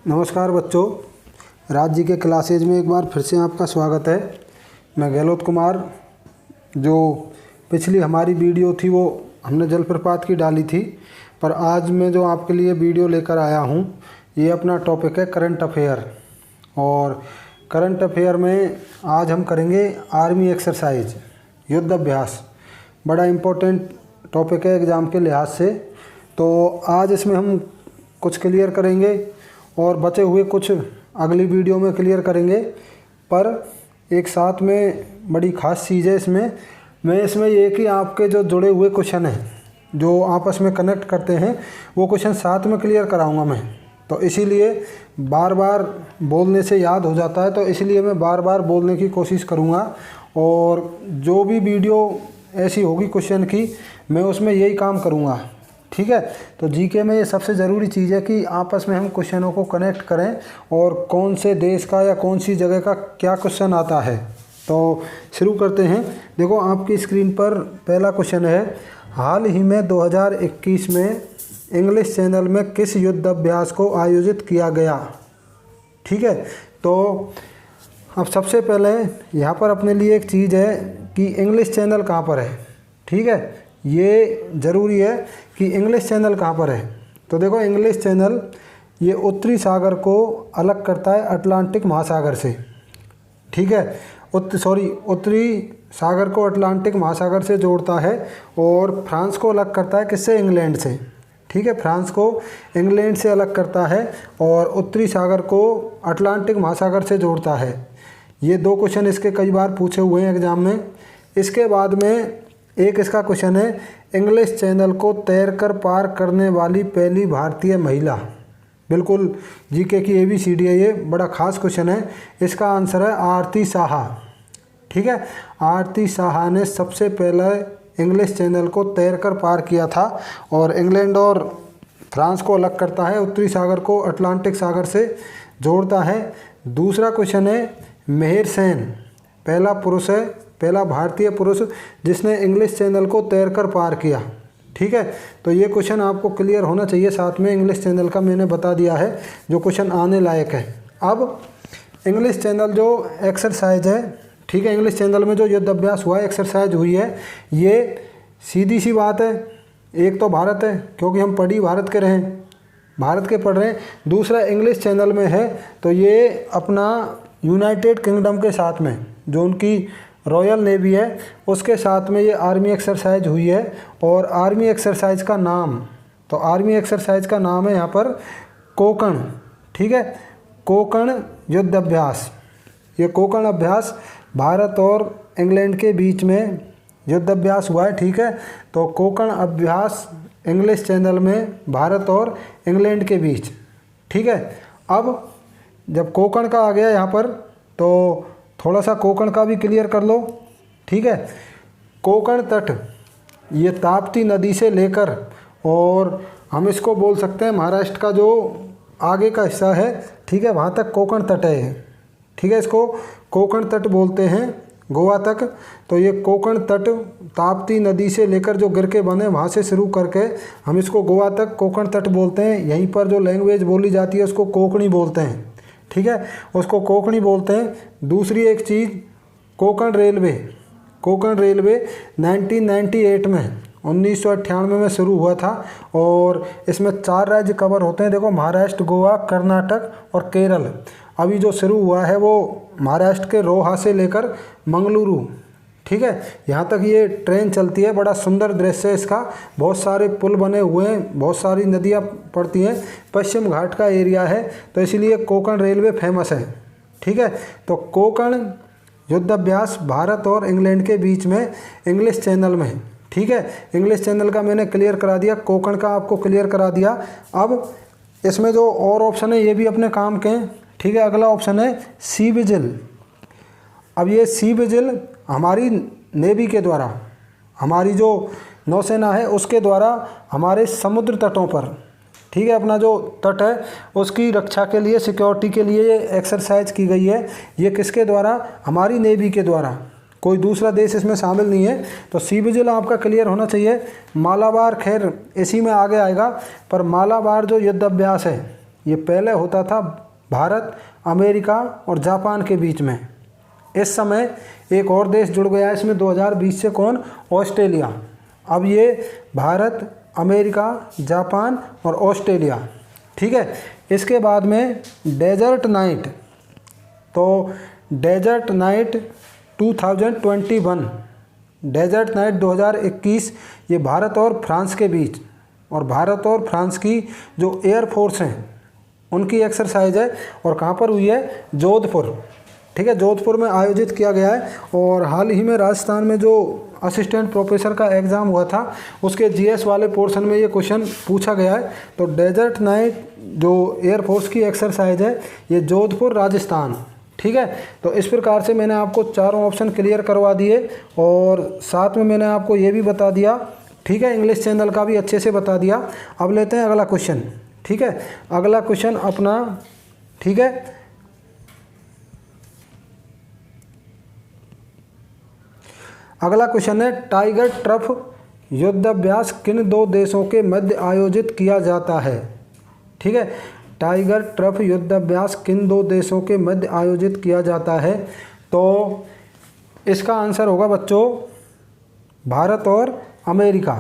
नमस्कार बच्चों, राज जी के क्लासेज में एक बार फिर से आपका स्वागत है। मैं गहलोत कुमार। जो पिछली हमारी वीडियो थी वो हमने जलप्रपात की डाली थी, पर आज मैं जो आपके लिए वीडियो लेकर आया हूँ ये अपना टॉपिक है करंट अफेयर। और करंट अफेयर में आज हम करेंगे आर्मी एक्सरसाइज, युद्ध अभ्यास। बड़ा इम्पोर्टेंट टॉपिक है एग्ज़ाम के लिहाज से, तो आज इसमें हम कुछ क्लियर करेंगे और बचे हुए कुछ अगली वीडियो में क्लियर करेंगे। पर एक साथ में बड़ी ख़ास चीज़ है इसमें ये कि आपके जो जुड़े हुए क्वेश्चन हैं जो आपस में कनेक्ट करते हैं वो क्वेश्चन साथ में क्लियर कराऊंगा मैं। तो इसीलिए बार बार बोलने से याद हो जाता है, तो इसलिए मैं बार बार बोलने की कोशिश करूँगा। और जो भी वीडियो ऐसी होगी क्वेश्चन की, मैं उसमें यही काम करूँगा, ठीक है। तो जीके में ये सबसे ज़रूरी चीज़ है कि आपस में हम क्वेश्चनों को कनेक्ट करें और कौन से देश का या कौन सी जगह का क्या क्वेश्चन आता है। तो शुरू करते हैं। देखो आपकी स्क्रीन पर पहला क्वेश्चन है, हाल ही में 2021 में इंग्लिश चैनल में किस युद्ध अभ्यास को आयोजित किया गया, ठीक है। तो अब सबसे पहले यहाँ पर अपने लिए एक चीज़ है कि इंग्लिश चैनल कहाँ पर है, ठीक है। ये ज़रूरी है कि इंग्लिश चैनल कहाँ पर है। तो देखो इंग्लिश चैनल ये उत्तरी सागर को अलग करता है अटलांटिक महासागर से, ठीक है। उत्तरी सागर को अटलांटिक महासागर से जोड़ता है और फ्रांस को अलग करता है किससे, इंग्लैंड से, ठीक है। फ्रांस को इंग्लैंड से अलग करता है और उत्तरी सागर को अटलांटिक महासागर से जोड़ता है। ये दो क्वेश्चन इसके कई बार पूछे हुए हैं एग्ज़ाम में। इसके बाद में एक इसका क्वेश्चन है, इंग्लिश चैनल को तैरकर पार करने वाली पहली भारतीय महिला। बिल्कुल जीके की ABCD है, ये बड़ा खास क्वेश्चन है। इसका आंसर है आरती साहा, ठीक है। आरती साहा ने सबसे पहले इंग्लिश चैनल को तैरकर पार किया था और इंग्लैंड और फ्रांस को अलग करता है, उत्तरी सागर को अटलांटिक सागर से जोड़ता है। दूसरा क्वेश्चन है, मेहर सेन पहला भारतीय पुरुष जिसने इंग्लिश चैनल को तैरकर पार किया, ठीक है। तो ये क्वेश्चन आपको क्लियर होना चाहिए। साथ में इंग्लिश चैनल का मैंने बता दिया है जो क्वेश्चन आने लायक है। अब इंग्लिश चैनल जो एक्सरसाइज है, ठीक है, इंग्लिश चैनल में जो युद्ध अभ्यास हुआ है, एक्सरसाइज हुई है, ये सीधी सी बात है। एक तो भारत है, क्योंकि हम भारत के पढ़ रहे हैं। दूसरा इंग्लिश चैनल में है तो ये अपना यूनाइटेड किंगडम के साथ में जो उनकी रॉयल नेवी है उसके साथ में ये आर्मी एक्सरसाइज हुई है। और आर्मी एक्सरसाइज का नाम है यहाँ पर कोंकण, ठीक है, कोंकण युद्ध अभ्यास। ये कोंकण अभ्यास भारत और इंग्लैंड के बीच में युद्ध अभ्यास हुआ है, ठीक है। तो कोंकण अभ्यास इंग्लिश चैनल में भारत और इंग्लैंड के बीच, ठीक है। अब जब कोंकण का आ गया यहाँ पर तो थोड़ा सा कोंकण का भी क्लियर कर लो, ठीक है। कोंकण तट ये ताप्ती नदी से लेकर, और हम इसको बोल सकते हैं महाराष्ट्र का जो आगे का हिस्सा है, ठीक है, वहाँ तक कोंकण तट है, ठीक है। इसको कोंकण तट बोलते हैं, गोवा तक। तो ये कोंकण तट ताप्ती नदी से लेकर जो गिर के बने वहाँ से शुरू करके हम इसको गोवा तक कोंकण तट बोलते हैं। यहीं पर जो लैंग्वेज बोली जाती है उसको कोंकणी बोलते हैं, ठीक है, उसको कोंकणी बोलते हैं। दूसरी एक चीज़, कोंकण रेलवे 1998 में 1998 में शुरू हुआ था और इसमें 4 राज्य कवर होते हैं। देखो महाराष्ट्र, गोवा, कर्नाटक और केरल। अभी जो शुरू हुआ है वो महाराष्ट्र के रोहा से लेकर मंगलुरु, ठीक है, यहाँ तक ये ट्रेन चलती है। बड़ा सुंदर दृश्य है इसका, बहुत सारे पुल बने हुए हैं, बहुत सारी नदियाँ पड़ती हैं, पश्चिम घाट का एरिया है, तो इसीलिए कोंकण रेलवे फेमस है, ठीक है। तो कोंकण युद्ध अभ्यास भारत और इंग्लैंड के बीच में इंग्लिश चैनल में, ठीक है। इंग्लिश चैनल का मैंने क्लियर करा दिया, कोंकण का आपको क्लियर करा दिया। अब इसमें जो और ऑप्शन है ये भी अपने काम के हैं, ठीक है। अगला ऑप्शन है सी विजिल। अब ये सी विजिल हमारी नेवी के द्वारा, हमारी जो नौसेना है उसके द्वारा हमारे समुद्र तटों पर, ठीक है, अपना जो तट है उसकी रक्षा के लिए, सिक्योरिटी के लिए ये एक्सरसाइज की गई है। ये किसके द्वारा, हमारी नेवी के द्वारा, कोई दूसरा देश इसमें शामिल नहीं है। तो सी विजिल आपका क्लियर होना चाहिए। मालाबार खैर इसी में आगे आएगा, पर मालाबार जो युद्ध अभ्यास है ये पहले होता था भारत, अमेरिका और जापान के बीच में। इस समय एक और देश जुड़ गया है इसमें 2020 से, कौन? ऑस्ट्रेलिया। अब ये भारत, अमेरिका, जापान और ऑस्ट्रेलिया, ठीक है। इसके बाद में डेजर्ट नाइट, तो डेजर्ट नाइट 2021, डेजर्ट नाइट 2021, ये भारत और फ्रांस के बीच, और भारत और फ्रांस की जो एयरफोर्स हैं उनकी एक्सरसाइज है। और कहाँ पर हुई है? जोधपुर, ठीक है, जोधपुर में आयोजित किया गया है। और हाल ही में राजस्थान में जो असिस्टेंट प्रोफेसर का एग्ज़ाम हुआ था उसके जीएस वाले पोर्शन में ये क्वेश्चन पूछा गया है। तो डेजर्ट नाइट जो एयरफोर्स की एक्सरसाइज है ये जोधपुर, राजस्थान, ठीक है। तो इस प्रकार से मैंने आपको चारों ऑप्शन क्लियर करवा दिए और साथ में मैंने आपको ये भी बता दिया, ठीक है, इंग्लिश चैनल का भी अच्छे से बता दिया। अब लेते हैं अगला क्वेश्चन, ठीक है। अगला क्वेश्चन अपना, ठीक है, अगला क्वेश्चन है टाइगर ट्रफ युद्धाभ्यास किन दो देशों के मध्य आयोजित किया जाता है? ठीक है, टाइगर ट्रफ युद्धाभ्यास किन दो देशों के मध्य आयोजित किया जाता है? तो इसका आंसर होगा बच्चों भारत और अमेरिका,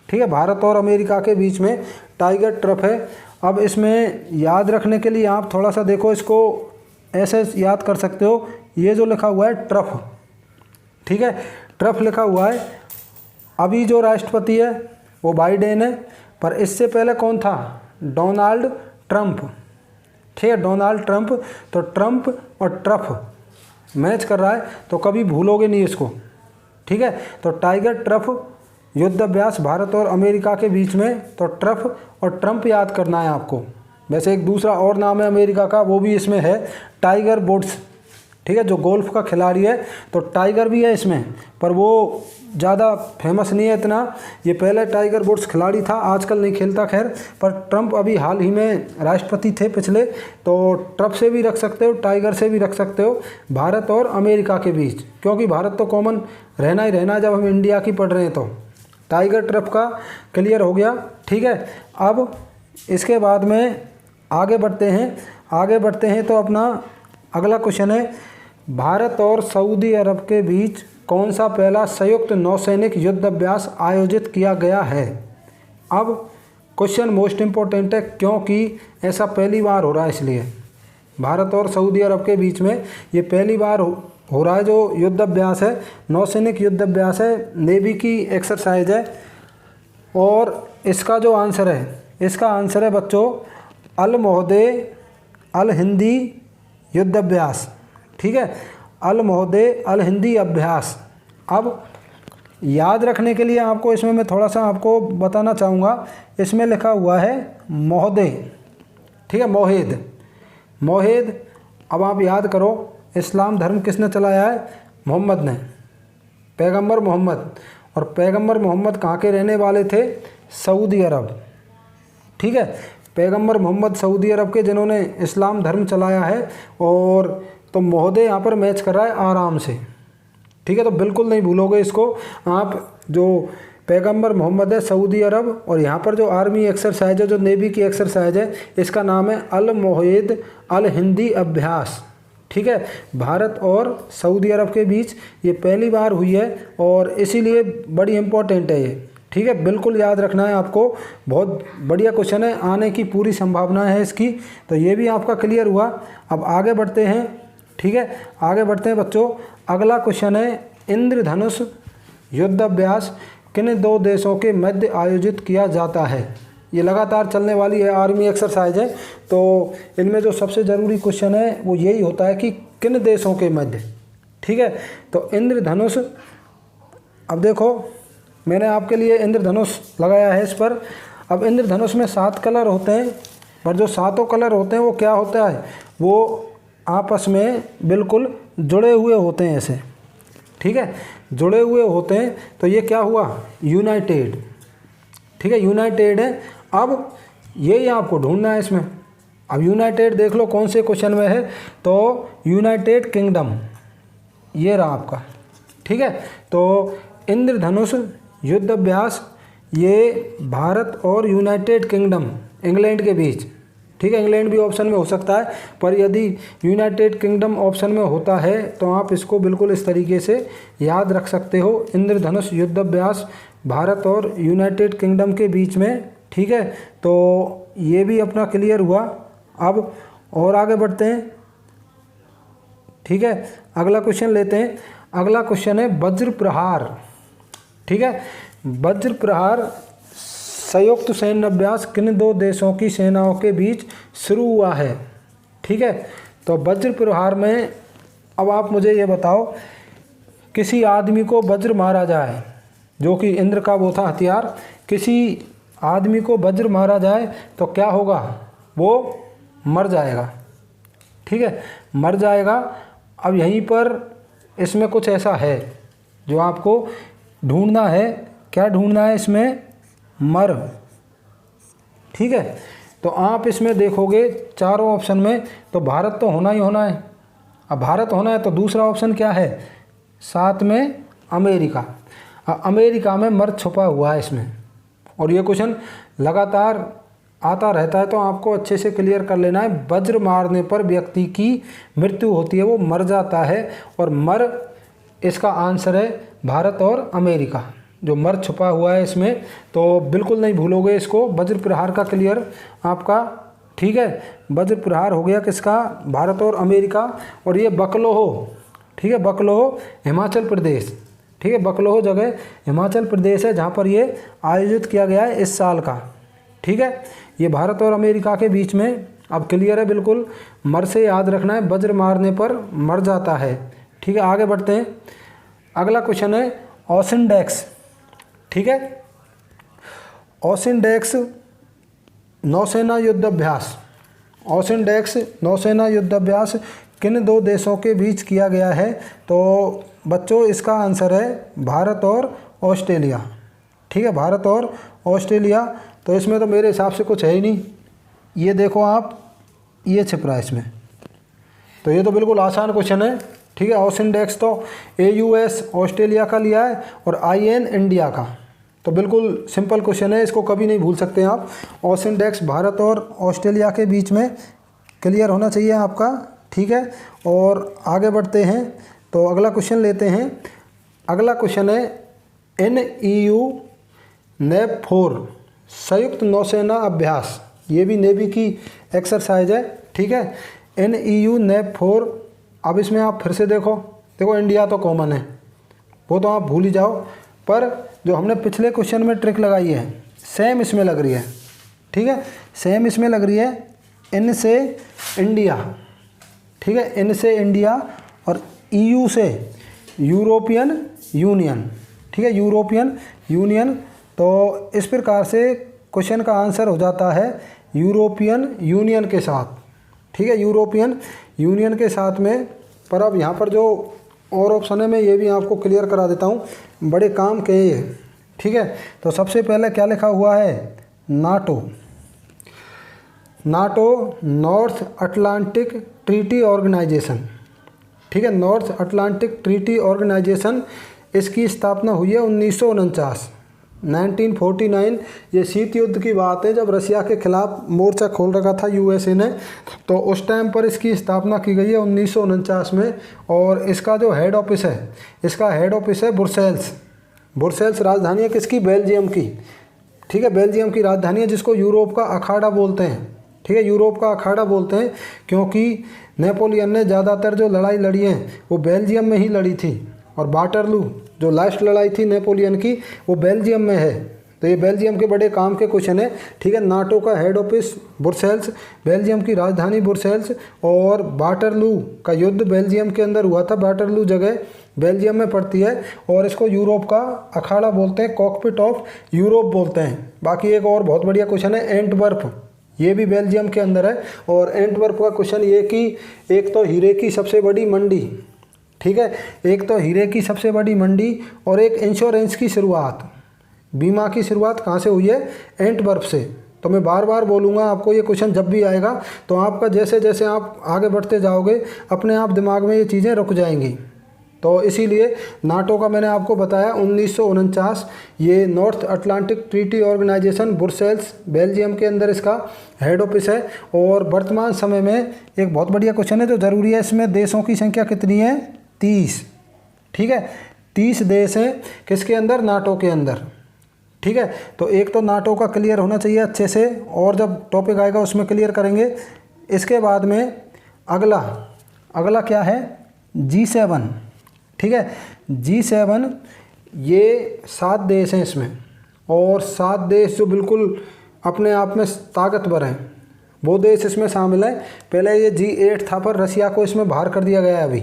ठीक है, भारत और अमेरिका के बीच में टाइगर ट्रफ है। अब इसमें याद रखने के लिए आप थोड़ा सा देखो, इसको ऐसे याद कर सकते हो, ये जो लिखा हुआ है ट्रफ, ठीक है, ट्रफ लिखा हुआ है। अभी जो राष्ट्रपति है वो बाइडेन है, पर इससे पहले कौन था? डोनाल्ड ट्रंप, ठीक है, डोनाल्ड ट्रंप। तो ट्रंप और ट्रफ मैच कर रहा है, तो कभी भूलोगे नहीं इसको, ठीक है। तो टाइगर ट्रफ युद्धाभ्यास भारत और अमेरिका के बीच में, तो ट्रफ और ट्रंप याद करना है आपको। वैसे एक दूसरा और नाम है अमेरिका का, वो भी इसमें है, टाइगर वुड्स, ठीक है, जो गोल्फ का खिलाड़ी है, तो टाइगर भी है इसमें, पर वो ज़्यादा फेमस नहीं है इतना। ये पहले टाइगर वुड्स खिलाड़ी था, आजकल नहीं खेलता खैर, पर ट्रंप अभी हाल ही में राष्ट्रपति थे पिछले, तो ट्रंप से भी रख सकते हो, टाइगर से भी रख सकते हो, भारत और अमेरिका के बीच, क्योंकि भारत तो कॉमन रहना ही रहना जब हम इंडिया की पढ़ रहे हैं। तो टाइगर ट्रंप का क्लियर हो गया, ठीक है। अब इसके बाद में आगे बढ़ते हैं तो अपना अगला क्वेश्चन है, भारत और सऊदी अरब के बीच कौन सा पहला संयुक्त नौसैनिक युद्धाभ्यास आयोजित किया गया है? अब क्वेश्चन मोस्ट इम्पोर्टेंट है, क्योंकि ऐसा पहली बार हो रहा है, इसलिए भारत और सऊदी अरब के बीच में ये पहली बार हो रहा है जो युद्धाभ्यास है, नौसैनिक युद्धाभ्यास है, नेवी की एक्सरसाइज है। और इसका जो आंसर है, इसका आंसर है बच्चों अल मोहदे अल हिंदी युद्धाभ्यास, ठीक है, अल मोहदे अल हिंदी अभ्यास। अब याद रखने के लिए आपको इसमें मैं थोड़ा सा आपको बताना चाहूँगा, इसमें लिखा हुआ है मोहदे, ठीक है, मोहेद। अब आप याद करो, इस्लाम धर्म किसने चलाया है? मोहम्मद ने, पैगंबर मोहम्मद। और पैगंबर मोहम्मद कहाँ के रहने वाले थे? सऊदी अरब, ठीक है, पैगंबर मोहम्मद सऊदी अरब के, जिन्होंने इस्लाम धर्म चलाया है। और तो मोहदे यहाँ पर मैच कर रहा है आराम से, ठीक है, तो बिल्कुल नहीं भूलोगे इसको आप। जो पैगंबर मोहम्मद है सऊदी अरब, और यहाँ पर जो आर्मी एक्सरसाइज है, जो नेवी की एक्सरसाइज है, इसका नाम है अल मोहेद अल हिंदी अभ्यास, ठीक है। भारत और सऊदी अरब के बीच ये पहली बार हुई है और इसीलिए बड़ी इम्पोर्टेंट है ये, ठीक है, बिल्कुल याद रखना है आपको। बहुत बढ़िया क्वेश्चन है, आने की पूरी संभावना है इसकी। तो ये भी आपका क्लियर हुआ। अब आगे बढ़ते हैं, ठीक है, आगे बढ़ते हैं बच्चों। अगला क्वेश्चन है इंद्रधनुष युद्धाभ्यास किन दो देशों के मध्य आयोजित किया जाता है? ये लगातार चलने वाली है आर्मी एक्सरसाइज है, तो इनमें जो सबसे ज़रूरी क्वेश्चन है वो यही होता है कि किन देशों के मध्य, ठीक है। तो इंद्रधनुष, अब देखो मैंने आपके लिए इंद्रधनुष लगाया है इस पर। अब इंद्रधनुष में 7 कलर होते हैं, पर जो 7 कलर होते हैं वो क्या होता है? वो आपस में बिल्कुल जुड़े हुए होते हैं ऐसे, ठीक है, जुड़े हुए होते हैं। तो ये क्या हुआ? यूनाइटेड, ठीक है, यूनाइटेड है। अब यही आपको ढूंढना है इसमें। अब यूनाइटेड देख लो कौन से क्वेश्चन में है, तो यूनाइटेड किंगडम ये रहा आपका, ठीक है। तो इंद्रधनुष युद्धाभ्यास ये भारत और यूनाइटेड किंगडम इंग्लैंड के बीच, ठीक है, इंग्लैंड भी ऑप्शन में हो सकता है, पर यदि यूनाइटेड किंगडम ऑप्शन में होता है तो आप इसको बिल्कुल इस तरीके से याद रख सकते हो, इंद्रधनुष युद्ध अभ्यास भारत और यूनाइटेड किंगडम के बीच में। ठीक है, तो ये भी अपना क्लियर हुआ। अब और आगे बढ़ते हैं। ठीक है, अगला क्वेश्चन लेते हैं। अगला क्वेश्चन है वज्र प्रहार। ठीक है, वज्र प्रहार संयुक्त सैन्य अभ्यास किन दो देशों की सेनाओं के बीच शुरू हुआ है। ठीक है, तो वज्र प्रहार में अब आप मुझे ये बताओ, किसी आदमी को वज्र मारा जाए, जो कि इंद्र का वो था हथियार, किसी आदमी को वज्र मारा जाए तो क्या होगा, वो मर जाएगा। ठीक है, मर जाएगा। अब यहीं पर इसमें कुछ ऐसा है जो आपको ढूंढना है। क्या ढूंढना है इसमें, मर। ठीक है, तो आप इसमें देखोगे चारों ऑप्शन में तो भारत तो होना ही होना है। अब भारत होना है तो दूसरा ऑप्शन क्या है, साथ में अमेरिका। अमेरिका में मर छुपा हुआ है इसमें, और ये क्वेश्चन लगातार आता रहता है, तो आपको अच्छे से क्लियर कर लेना है। वज्र मारने पर व्यक्ति की मृत्यु होती है, वो मर जाता है, और मर इसका आंसर है भारत और अमेरिका, जो मर छुपा हुआ है इसमें। तो बिल्कुल नहीं भूलोगे इसको। वज्र प्रहार का क्लियर आपका। ठीक है, वज्र प्रहार हो गया किसका, भारत और अमेरिका। और ये बकलोहो, ठीक है, बकलोहो हिमाचल प्रदेश। ठीक है, बकलोहो जगह हिमाचल प्रदेश है जहाँ पर ये आयोजित किया गया है इस साल का। ठीक है, ये भारत और अमेरिका के बीच में। अब क्लियर है बिल्कुल, मर से याद रखना है, वज्र मारने पर मर जाता है। ठीक है, आगे बढ़ते हैं। अगला क्वेश्चन है ओसिनडेक्स। ठीक है, ओसिनडेक्स नौसेना युद्ध अभ्यास। ओसिनडेक्स नौसेना युद्ध अभ्यास किन दो देशों के बीच किया गया है। तो बच्चों इसका आंसर है भारत और ऑस्ट्रेलिया। ठीक है, भारत और ऑस्ट्रेलिया। तो इसमें तो मेरे हिसाब से कुछ है ही नहीं। ये देखो आप, ये छिप रहा है इसमें, तो ये तो बिल्कुल आसान क्वेश्चन है। ठीक है, ओसिनडेक्स तो AUS ऑस्ट्रेलिया का लिया है और IN इंडिया का, तो बिल्कुल सिंपल क्वेश्चन है, इसको कभी नहीं भूल सकते आप। ओसिनडेक्स भारत और ऑस्ट्रेलिया के बीच में क्लियर होना चाहिए आपका। ठीक है, और आगे बढ़ते हैं। तो अगला क्वेश्चन लेते हैं। अगला क्वेश्चन है NEU NAV4 संयुक्त नौसेना अभ्यास। ये भी नेवी की एक्सरसाइज है। ठीक है, NEU NAV4। अब इसमें आप फिर से देखो इंडिया तो कॉमन है, वो तो आप भूल ही जाओ, पर जो हमने पिछले क्वेश्चन में ट्रिक लगाई है सेम इसमें लग रही है। ठीक है, सेम इसमें लग रही है। N से इंडिया। ठीक है, N से इंडिया और EU से यूरोपियन यूनियन। ठीक है, यूरोपियन यूनियन। तो इस प्रकार से क्वेश्चन का आंसर हो जाता है यूरोपियन यूनियन के साथ। ठीक है, यूरोपियन यूनियन के साथ में। पर अब यहाँ पर जो और ऑप्शन है मैं ये भी आपको क्लियर करा देता हूँ, बड़े काम के ये। ठीक है, तो सबसे पहले क्या लिखा हुआ है, NATO. NATO North Atlantic Treaty Organization. ठीक है, नॉर्थ अटलांटिक ट्रीटी ऑर्गेनाइजेशन, इसकी स्थापना हुई है 1949। ये शीत युद्ध की बात है, जब रसिया के खिलाफ मोर्चा खोल रखा था USA ने, तो उस टाइम पर इसकी स्थापना की गई है 1949 में। और इसका जो हेड ऑफिस है, इसका हेड ऑफिस है ब्रुसेल्स। ब्रुसेल्स राजधानी है किसकी, बेल्जियम की। ठीक है, बेल्जियम की राजधानी है, जिसको यूरोप का अखाड़ा बोलते हैं। ठीक है, यूरोप का अखाड़ा बोलते हैं, क्योंकि नेपोलियन ने ज़्यादातर जो लड़ाई लड़ी है वो बेल्जियम में ही लड़ी थी, और वाटरलू जो लास्ट लड़ाई थी नेपोलियन की वो बेल्जियम में है। तो ये बेल्जियम के बड़े काम के क्वेश्चन है। ठीक है, नाटो का हेड ऑफिस ब्रुसेल्स, बेल्जियम की राजधानी ब्रुसेल्स, और वाटरलू का युद्ध बेल्जियम के अंदर हुआ था। वाटरलू जगह बेल्जियम में पड़ती है, और इसको यूरोप का अखाड़ा बोलते हैं, कॉकपिट ऑफ यूरोप बोलते हैं। बाकी एक और बहुत बढ़िया क्वेश्चन है एंटवर्प, ये भी बेल्जियम के अंदर है। और एंटवर्प का क्वेश्चन ये कि एक तो हीरे की सबसे बड़ी मंडी। ठीक है, एक तो हीरे की सबसे बड़ी मंडी, और एक इंश्योरेंस की शुरुआत, बीमा की शुरुआत कहाँ से हुई है, एंटवर्प से। तो मैं बार बार बोलूँगा आपको, ये क्वेश्चन जब भी आएगा तो आपका जैसे जैसे आप आगे बढ़ते जाओगे अपने आप दिमाग में ये चीज़ें रुक जाएंगी। तो इसीलिए नाटो का मैंने आपको बताया 1949 ये North Atlantic Treaty Organization Brussels Belgium के अंदर इसका हेड ऑफिस है। और वर्तमान समय में एक बहुत बढ़िया क्वेश्चन है जो ज़रूरी है, इसमें देशों की संख्या कितनी है? 30। ठीक है, 30 देश हैं किसके अंदर? नाटो के अंदर। ठीक है, तो एक तो नाटो का क्लियर होना चाहिए अच्छे से, और जब टॉपिक आएगा उसमें क्लियर करेंगे। इसके बाद में अगला क्या है? G7। ठीक है, G7 ये 7 देश हैं इसमें, और 7 देश जो बिल्कुल अपने आप में ताकतवर हैं वो देश इसमें शामिल हैं। पहले ये G8 था पर रसिया को इसमें बाहर कर दिया गया है, अभी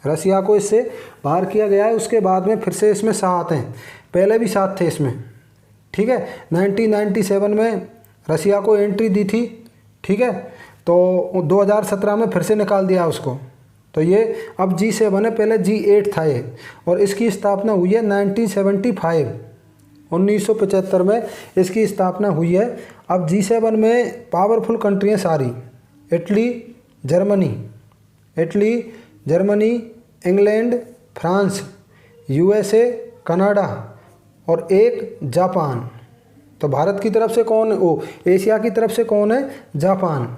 रसिया को इससे बाहर किया गया है। उसके बाद में फिर से इसमें 7 हैं, पहले भी 7 थे इसमें। ठीक है, 1997 में रसिया को एंट्री दी थी। ठीक है, तो 2017 में फिर से निकाल दिया उसको, तो ये अब G7 है, पहले G8 था ये, और इसकी स्थापना हुई है 1975, 1975 में इसकी स्थापना हुई है। अब G7 में पावरफुल कंट्री हैं सारी, Italy, Germany, England, France, USA, Canada और एक जापान। तो भारत की तरफ से कौन, एशिया की तरफ से कौन है? जापान।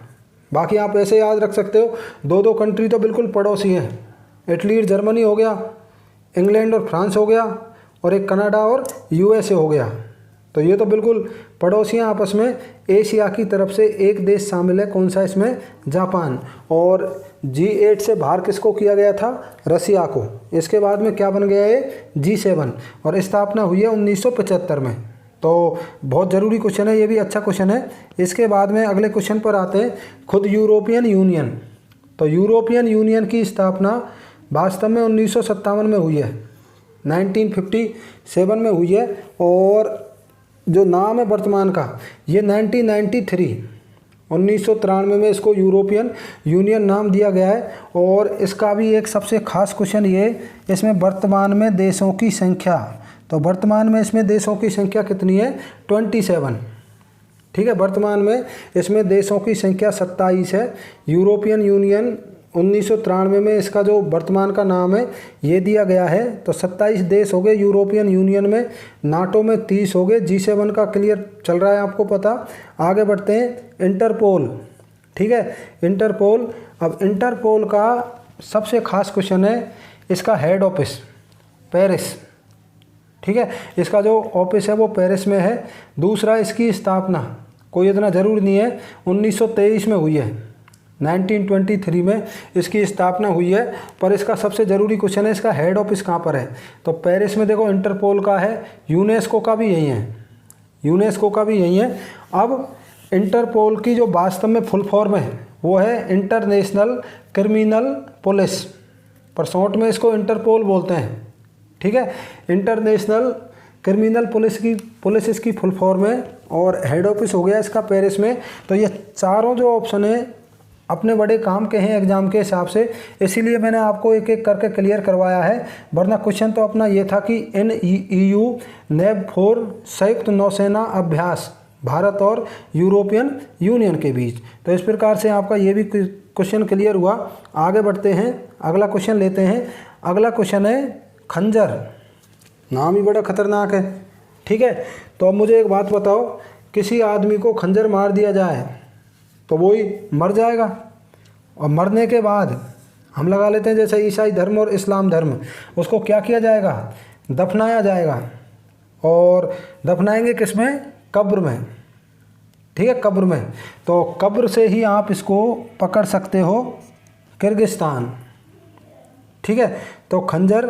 बाकी आप ऐसे याद रख सकते हो, 2 कंट्री तो बिल्कुल पड़ोसी हैं, इटली और जर्मनी हो गया, इंग्लैंड और फ्रांस हो गया, और एक कनाडा और USA हो गया। तो ये तो बिल्कुल पड़ोसी हैं आपस में। एशिया की तरफ से एक देश शामिल है, कौन सा इसमें? जापान। और G8 से बाहर किसको किया गया था? रसिया को। इसके बाद में क्या बन गया है? G7, और स्थापना हुई है 1975 में। तो बहुत ज़रूरी क्वेश्चन है, ये भी अच्छा क्वेश्चन है। इसके बाद में अगले क्वेश्चन पर आते हैं, खुद यूरोपियन यूनियन। तो यूरोपियन यूनियन की स्थापना वास्तव में 1957 में हुई है, 1957 में हुई है, और जो नाम है वर्तमान का ये 1993 में इसको यूरोपियन यूनियन नाम दिया गया है। और इसका भी एक सबसे खास क्वेश्चन ये, इसमें वर्तमान में देशों की संख्या, तो वर्तमान में इसमें देशों की संख्या कितनी है? 27। ठीक है, वर्तमान में इसमें देशों की संख्या 27 है। यूरोपियन यूनियन 1993 में इसका जो वर्तमान का नाम है ये दिया गया है। तो 27 देश हो गए यूरोपियन यूनियन में, नाटो में 30 हो गए। G7 का क्लियर चल रहा है आपको पता। आगे बढ़ते हैं, इंटरपोल। ठीक है, इंटरपोल। अब इंटरपोल का सबसे खास क्वेश्चन है, इसका हेड ऑफिस पेरिस। ठीक है, इसका जो ऑफिस है वो पेरिस में है। दूसरा, इसकी स्थापना कोई इतना ज़रूरी नहीं है, 1923 में हुई है, 1923 में इसकी स्थापना हुई है। पर इसका सबसे ज़रूरी क्वेश्चन है, इसका हेड ऑफिस कहाँ पर है? तो पेरिस में देखो इंटरपोल का है, यूनेस्को का भी यही है, अब इंटरपोल की जो वास्तव में फुल फॉर्म है वो है इंटरनेशनल क्रिमिनल पुलिस, पर शॉर्ट में इसको इंटरपोल बोलते हैं। ठीक है, इंटरनेशनल क्रिमिनल पुलिस इसकी फुल फॉर्म है, और हेड ऑफिस हो गया इसका पेरिस में। तो ये चारों जो ऑप्शन है अपने बड़े काम के हैं एग्जाम के हिसाब से, इसीलिए मैंने आपको एक एक करके क्लियर करवाया है। वरना क्वेश्चन तो अपना ये था कि EU नेव 4 संयुक्त नौसेना अभ्यास भारत और यूरोपियन यूनियन के बीच। तो इस प्रकार से आपका ये भी क्वेश्चन क्लियर हुआ। आगे बढ़ते हैं, अगला क्वेश्चन लेते हैं। अगला क्वेश्चन है खंजर। नाम ही बड़ा खतरनाक है। ठीक है, तो अब मुझे एक बात बताओ, किसी आदमी को खंजर मार दिया जाए तो वो ही मर जाएगा, और मरने के बाद हम लगा लेते हैं जैसे ईसाई धर्म और इस्लाम धर्म, उसको क्या किया जाएगा? दफनाया जाएगा। और दफनाएंगे किस में? कब्र में। ठीक है, कब्र में। तो कब्र से ही आप इसको पकड़ सकते हो, किर्गिस्तान। ठीक है, तो खंजर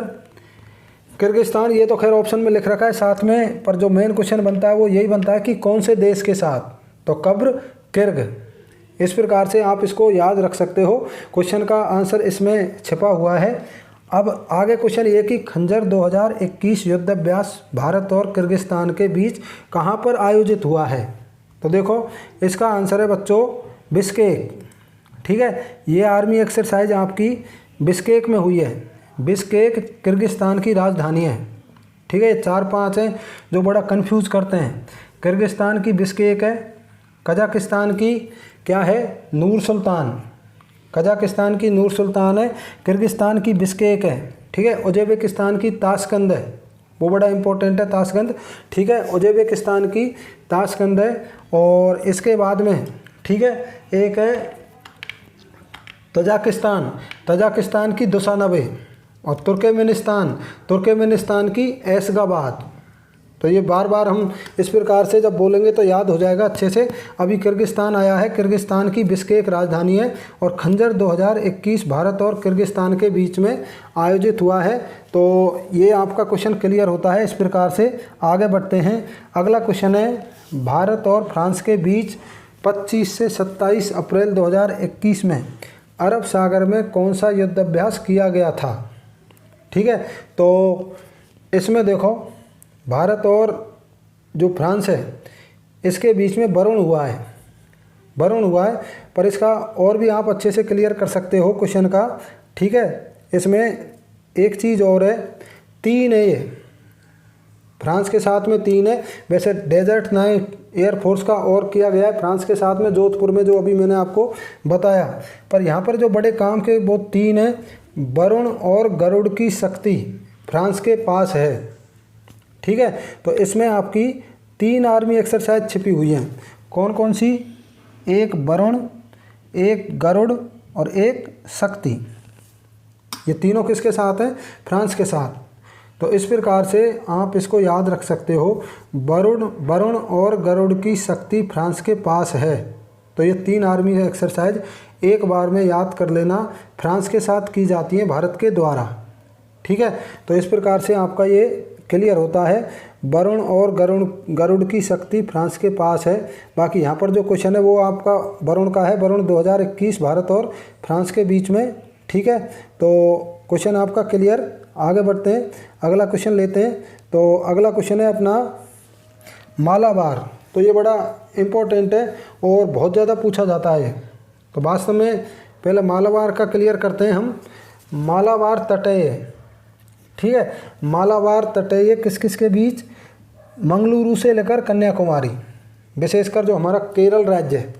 किर्गिस्तान, ये तो खैर ऑप्शन में लिख रखा है साथ में, पर जो मेन क्वेश्चन बनता है वो यही बनता है कि कौन से देश के साथ? तो कब्र किर्ग। इस प्रकार से आप इसको याद रख सकते हो, क्वेश्चन का आंसर इसमें छिपा हुआ है। अब आगे क्वेश्चन ये कि खंजर 2021 युद्ध अभ्यास भारत और किर्गिस्तान के बीच कहाँ पर आयोजित हुआ है? तो देखो इसका आंसर है बच्चों बिश्केक। ठीक है, ये आर्मी एक्सरसाइज आपकी बिश्केक में हुई है। बिश्केक किर्गिस्तान की राजधानी है। ठीक है, 4-5 हैं जो बड़ा कंफ्यूज करते हैं। किर्गिस्तान की बिश्केक है, कजाकिस्तान की क्या है? नूर सुल्तान। कजाकिस्तान की नूर सुल्तान है, किर्गिस्तान की बिश्केक है। ठीक है। उज़्बेकिस्तान की ताशकंद है, वो बड़ा इंपॉर्टेंट है ताशकंद, ठीक है। उज़्बेकिस्तान की ताशकंद है। और इसके बाद में, ठीक है, एक है तजाकिस्तान की दुशानबे, और तुर्कमेनिस्तान की ऐशगाबाद। तो ये बार बार हम इस प्रकार से जब बोलेंगे तो याद हो जाएगा अच्छे से। अभी किर्गिस्तान आया है, किर्गिस्तान की बिश्केक राजधानी है। और खंजर 2021 भारत और किर्गिस्तान के बीच में आयोजित हुआ है। तो ये आपका क्वेश्चन क्लियर होता है। इस प्रकार से आगे बढ़ते हैं। अगला क्वेश्चन है, भारत और फ्रांस के बीच 25 से 27 अप्रैल 2021 में अरब सागर में कौन सा युद्धाभ्यास किया गया था, ठीक है। तो इसमें देखो, भारत और जो फ्रांस है इसके बीच में वरुण हुआ है, पर इसका और भी आप अच्छे से क्लियर कर सकते हो क्वेश्चन का, ठीक है। इसमें एक चीज़ और है, 3 है ये, फ्रांस के साथ में 3 है। वैसे डेजर्ट नाइट एयरफोर्स का और किया गया है फ्रांस के साथ में, जोधपुर में, जो अभी मैंने आपको बताया। पर यहाँ पर जो बड़े काम के वो 3 है। वरुण और गरुड़ की शक्ति फ्रांस के पास है, ठीक है। तो इसमें आपकी 3 आर्मी एक्सरसाइज छिपी हुई हैं। कौन कौन सी? एक वरुण, एक गरुड़ और एक शक्ति। ये तीनों किसके साथ हैं? फ्रांस के साथ। तो इस प्रकार से आप इसको याद रख सकते हो, वरुण और गरुड़ की शक्ति फ्रांस के पास है। तो ये 3 आर्मी एक्सरसाइज एक बार में याद कर लेना, फ्रांस के साथ की जाती हैं भारत के द्वारा, ठीक है। तो इस प्रकार से आपका ये क्लियर होता है, वरुण और गरुड़ की शक्ति फ्रांस के पास है। बाकी यहाँ पर जो क्वेश्चन है वो आपका वरुण का है, वरुण 2021 भारत और फ्रांस के बीच में, ठीक है। तो क्वेश्चन आपका क्लियर। आगे बढ़ते हैं, अगला क्वेश्चन लेते हैं। तो अगला क्वेश्चन है अपना मालाबार। तो ये बड़ा इम्पोर्टेंट है और बहुत ज़्यादा पूछा जाता है। तो वास्तव में पहले मालाबार का क्लियर करते हैं हम। मालाबार तटीय, ठीक है। मालाबार तटीय किस किस के बीच? मंगलुरु से लेकर कन्याकुमारी, विशेषकर जो हमारा केरल राज्य है,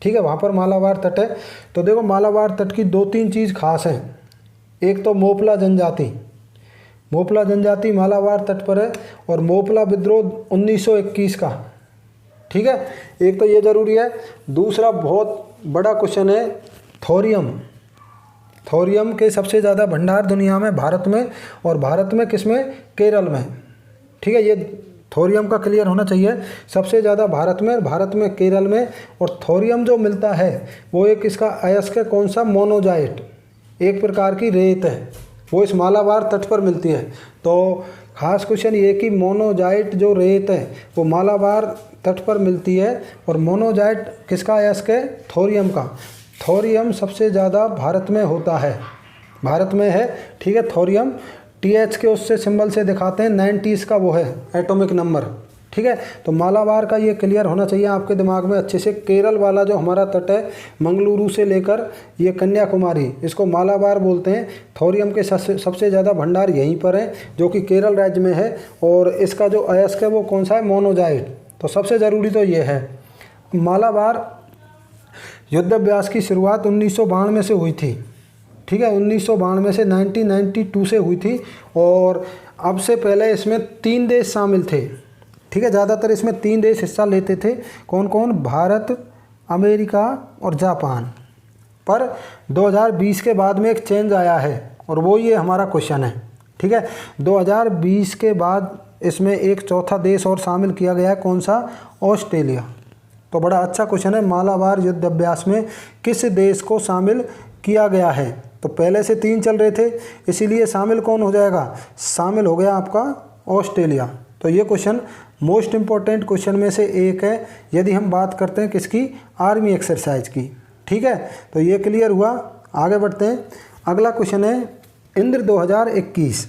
ठीक है, वहाँ पर मालाबार तट है। तो देखो, मालाबार तट की 2-3 चीज़ खास हैं। एक तो मोपला जनजाति मालाबार तट पर है, और मोपला विद्रोह 1921 का, ठीक है। एक तो ये ज़रूरी है। दूसरा बहुत बड़ा क्वेश्चन है, थोरियम के सबसे ज़्यादा भंडार दुनिया में भारत में, और भारत में किसमें? केरल में, ठीक है। ये थोरियम का क्लियर होना चाहिए। सबसे ज़्यादा भारत में केरल में। और थोरियम जो मिलता है वो एक इसका अयस्क कौन सा? मोनोजाइट, एक प्रकार की रेत है, वो इस मालाबार तट पर मिलती है। तो खास क्वेश्चन ये कि मोनोजाइट जो रेत है वो मालाबार तट पर मिलती है। और मोनोजाइट किसका अयस्क है? थोरियम का। थोरियम सबसे ज़्यादा भारत में होता है, भारत में है, ठीक है। थोरियम TH के उससे सिंबल से दिखाते हैं, 90 इसका वो है एटॉमिक नंबर, ठीक है। तो मालाबार का ये क्लियर होना चाहिए आपके दिमाग में अच्छे से। केरल वाला जो हमारा तट है, मंगलुरु से लेकर ये कन्याकुमारी, इसको मालाबार बोलते हैं। थोरियम के सबसे ज़्यादा भंडार यहीं पर है, जो कि केरल राज्य में है। और इसका जो अयस्क है वो कौन सा है? मोनोजाइट। तो सबसे ज़रूरी तो ये है। मालाबार युद्धाभ्यास की शुरुआत 1992 से हुई थी, ठीक है। 1992 से 1992 से हुई थी। और अब से पहले इसमें 3 देश शामिल थे, ठीक है। ज़्यादातर इसमें 3 देश हिस्सा लेते थे। कौन कौन? भारत, अमेरिका और जापान। पर 2020 के बाद में एक चेंज आया है, और वो ये हमारा क्वेश्चन है, ठीक है। 2020 के बाद इसमें एक चौथा देश और शामिल किया गया है। कौन सा? ऑस्ट्रेलिया। तो बड़ा अच्छा क्वेश्चन है, मालाबार युद्धाभ्यास में किस देश को शामिल किया गया है? तो पहले से 3 चल रहे थे, इसीलिए शामिल कौन हो जाएगा? शामिल हो गया आपका ऑस्ट्रेलिया। तो ये क्वेश्चन मोस्ट इम्पॉर्टेंट क्वेश्चन में से एक है, यदि हम बात करते हैं किसकी? आर्मी एक्सरसाइज की, ठीक है। तो ये क्लियर हुआ। आगे बढ़ते हैं, अगला क्वेश्चन है इंद्र 2021,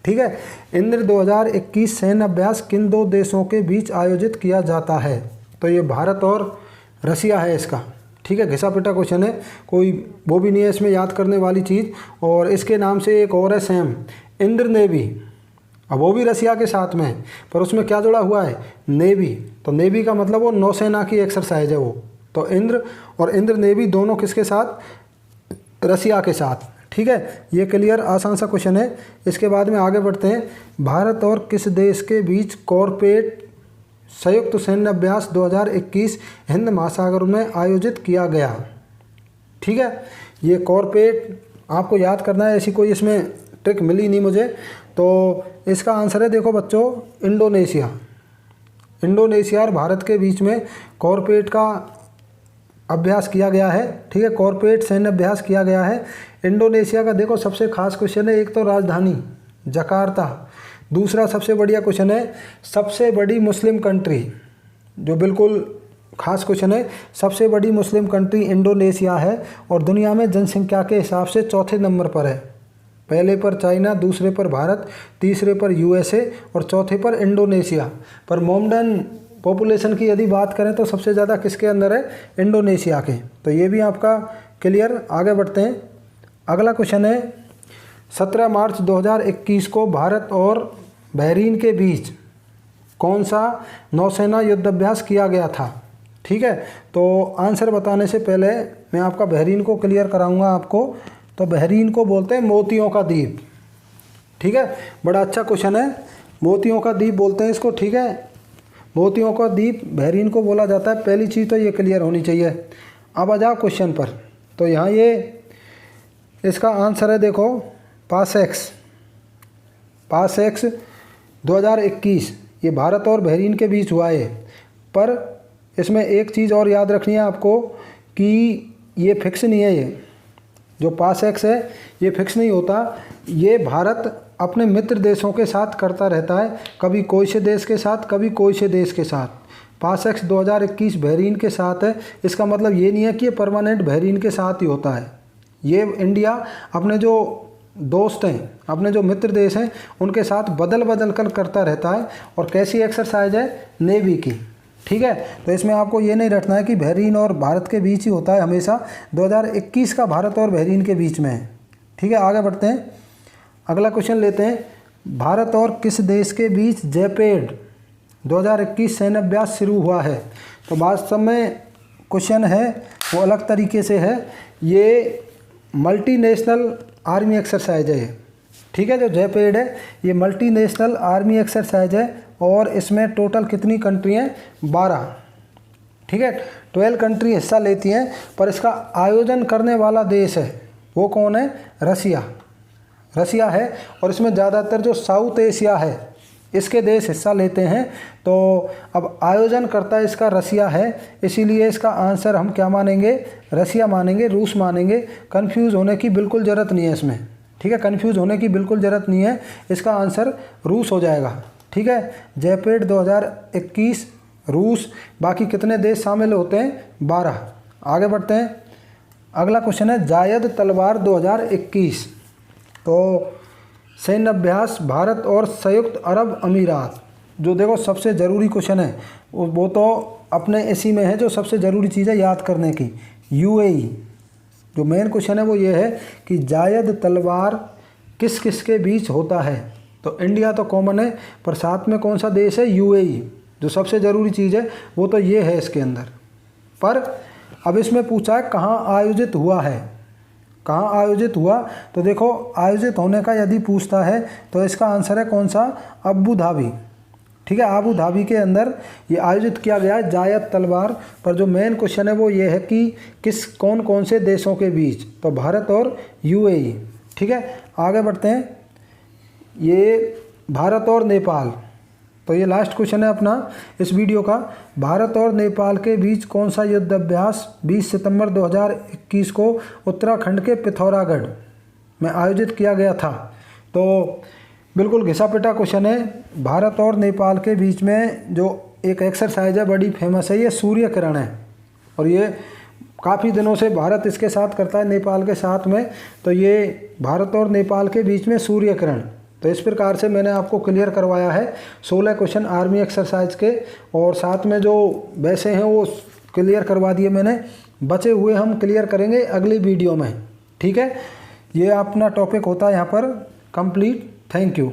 ठीक है। इंद्र 2021 सैन्य अभ्यास किन 2 देशों के बीच आयोजित किया जाता है? तो ये भारत और रसिया है इसका, ठीक है। घिसा पिटा क्वेश्चन है, कोई वो भी नहीं है इसमें याद करने वाली चीज़। और इसके नाम से एक और है सेम, इंद्र नेवी। अब वो भी रसिया के साथ में है, पर उसमें क्या जुड़ा हुआ है? नेवी। तो नेवी का मतलब वो नौसेना की एक्सरसाइज है वो। तो इंद्र और इंद्र नेवी दोनों किसके साथ? रसिया के साथ, ठीक है, ये क्लियर आसान सा क्वेश्चन है। इसके बाद में आगे बढ़ते हैं। भारत और किस देश के बीच कॉर्पोरेट संयुक्त सैन्य अभ्यास 2021 हिंद महासागर में आयोजित किया गया। ठीक है, ये कॉर्पोरेट आपको याद करना है, ऐसी कोई इसमें ट्रिक मिली नहीं मुझे। तो इसका आंसर है, देखो बच्चों, इंडोनेशिया। इंडोनेशिया और भारत के बीच में कॉर्पोरेट का अभ्यास किया गया है। ठीक है, कॉर्पोरेट सैन्य अभ्यास किया गया है। इंडोनेशिया का देखो सबसे खास क्वेश्चन है, एक तो राजधानी जकार्ता, दूसरा सबसे बढ़िया क्वेश्चन है सबसे बड़ी मुस्लिम कंट्री, जो बिल्कुल खास क्वेश्चन है। सबसे बड़ी मुस्लिम कंट्री इंडोनेशिया है और दुनिया में जनसंख्या के हिसाब से चौथे नंबर पर है। पहले पर चाइना, दूसरे पर भारत, तीसरे पर यूएसए और चौथे पर इंडोनेशिया। पर मोमडन पॉपुलेशन की यदि बात करें तो सबसे ज़्यादा किसके अंदर है, इंडोनेशिया के। तो ये भी आपका क्लियर। आगे बढ़ते हैं। अगला क्वेश्चन है 17 मार्च 2021 को भारत और बहरीन के बीच कौन सा नौसेना युद्धाभ्यास किया गया था। ठीक है, तो आंसर बताने से पहले मैं आपका बहरीन को क्लियर कराऊंगा आपको। तो बहरीन को बोलते हैं मोतियों का द्वीप। ठीक है, बड़ा अच्छा क्वेश्चन है, मोतियों का द्वीप बोलते हैं इसको। ठीक है, मोतियों का द्वीप बहरीन को बोला जाता है। पहली चीज़ तो ये क्लियर होनी चाहिए। अब आ जाओ क्वेश्चन पर। तो यहाँ ये इसका आंसर है, देखो पासएक्स 2021 ये भारत और बहरीन के बीच हुआ है। पर इसमें एक चीज़ और याद रखनी है आपको कि ये फिक्स नहीं है। ये जो पासएक्स है ये फिक्स नहीं होता। ये भारत अपने मित्र देशों के साथ करता रहता है, कभी कोई से देश के साथ, कभी कोई से देश के साथ। पासएक्स 2021 बहरीन के साथ है। इसका मतलब ये नहीं है कि ये परमानेंट बहरीन के साथ ही होता है। ये इंडिया अपने जो दोस्त हैं, अपने जो मित्र देश हैं, उनके साथ बदल बदल कर करता रहता है। और कैसी एक्सरसाइज है, नेवी की। ठीक है, तो इसमें आपको ये नहीं रखना है कि बहरीन और भारत के बीच ही होता है हमेशा। 2021 का भारत और बहरीन के बीच में है। ठीक है, आगे बढ़ते हैं। अगला क्वेश्चन लेते हैं। भारत और किस देश के बीच जेपेड 2021 सैन्य अभ्यास शुरू हुआ है। तो वास्तव में क्वेश्चन है वो अलग तरीके से है। ये मल्टीनेशनल आर्मी एक्सरसाइज है। ठीक है, जो जेपेड है ये मल्टीनेशनल आर्मी एक्सरसाइज है और इसमें टोटल कितनी कंट्री हैं, 12। ठीक है, 12 कंट्री हिस्सा लेती हैं। पर इसका आयोजन करने वाला देश है वो कौन है, रसिया है। और इसमें ज़्यादातर जो साउथ एशिया है इसके देश हिस्सा लेते हैं। तो अब आयोजन करता है इसका रसिया है, इसीलिए इसका आंसर हम क्या मानेंगे, रसिया मानेंगे, रूस मानेंगे। कंफ्यूज होने की बिल्कुल ज़रूरत नहीं है इसमें। ठीक है, कंफ्यूज होने की बिल्कुल ज़रूरत नहीं है। इसका आंसर रूस हो जाएगा। ठीक है, जेपेड 2021 रूस। बाकी कितने देश शामिल होते हैं, 12। आगे बढ़ते हैं। अगला क्वेश्चन है जायद तलवार 2021। तो सैन्य अभ्यास भारत और संयुक्त अरब अमीरात, जो देखो सबसे ज़रूरी क्वेश्चन है वो तो अपने इसी में है, जो सबसे ज़रूरी चीज़ है याद करने की, यूएई। जो मेन क्वेश्चन है वो ये है कि जायद तलवार किस किस के बीच होता है। तो इंडिया तो कॉमन है, पर साथ में कौन सा देश है, यूएई। जो सबसे ज़रूरी चीज़ है वो तो ये है इसके अंदर। पर अब इसमें पूछा है कहाँ आयोजित हुआ है, कहाँ आयोजित हुआ। तो देखो आयोजित होने का यदि पूछता है तो इसका आंसर है कौन सा, अबू धाबी। ठीक है, अबू धाबी के अंदर ये आयोजित किया गया है जायद तलवार। पर जो मेन क्वेश्चन है वो ये है कि किस कौन कौन से देशों के बीच, तो भारत और यूएई। ठीक है, आगे बढ़ते हैं। ये भारत और नेपाल, तो ये लास्ट क्वेश्चन है अपना इस वीडियो का। भारत और नेपाल के बीच कौन सा युद्ध अभ्यास 20 सितंबर 2021 को उत्तराखंड के पिथौरागढ़ में आयोजित किया गया था। तो बिल्कुल घिसा पिटा क्वेश्चन है। भारत और नेपाल के बीच में जो एक एक्सरसाइज है बड़ी फेमस है, ये सूर्य किरण है। और ये काफ़ी दिनों से भारत इसके साथ करता है, नेपाल के साथ में। तो ये भारत और नेपाल के बीच में सूर्य किरण। तो इस प्रकार से मैंने आपको क्लियर करवाया है 16 क्वेश्चन आर्मी एक्सरसाइज के, और साथ में जो वैसे हैं वो क्लियर करवा दिए मैंने। बचे हुए हम क्लियर करेंगे अगली वीडियो में। ठीक है, ये अपना टॉपिक होता है यहाँ पर कंप्लीट। Thank you.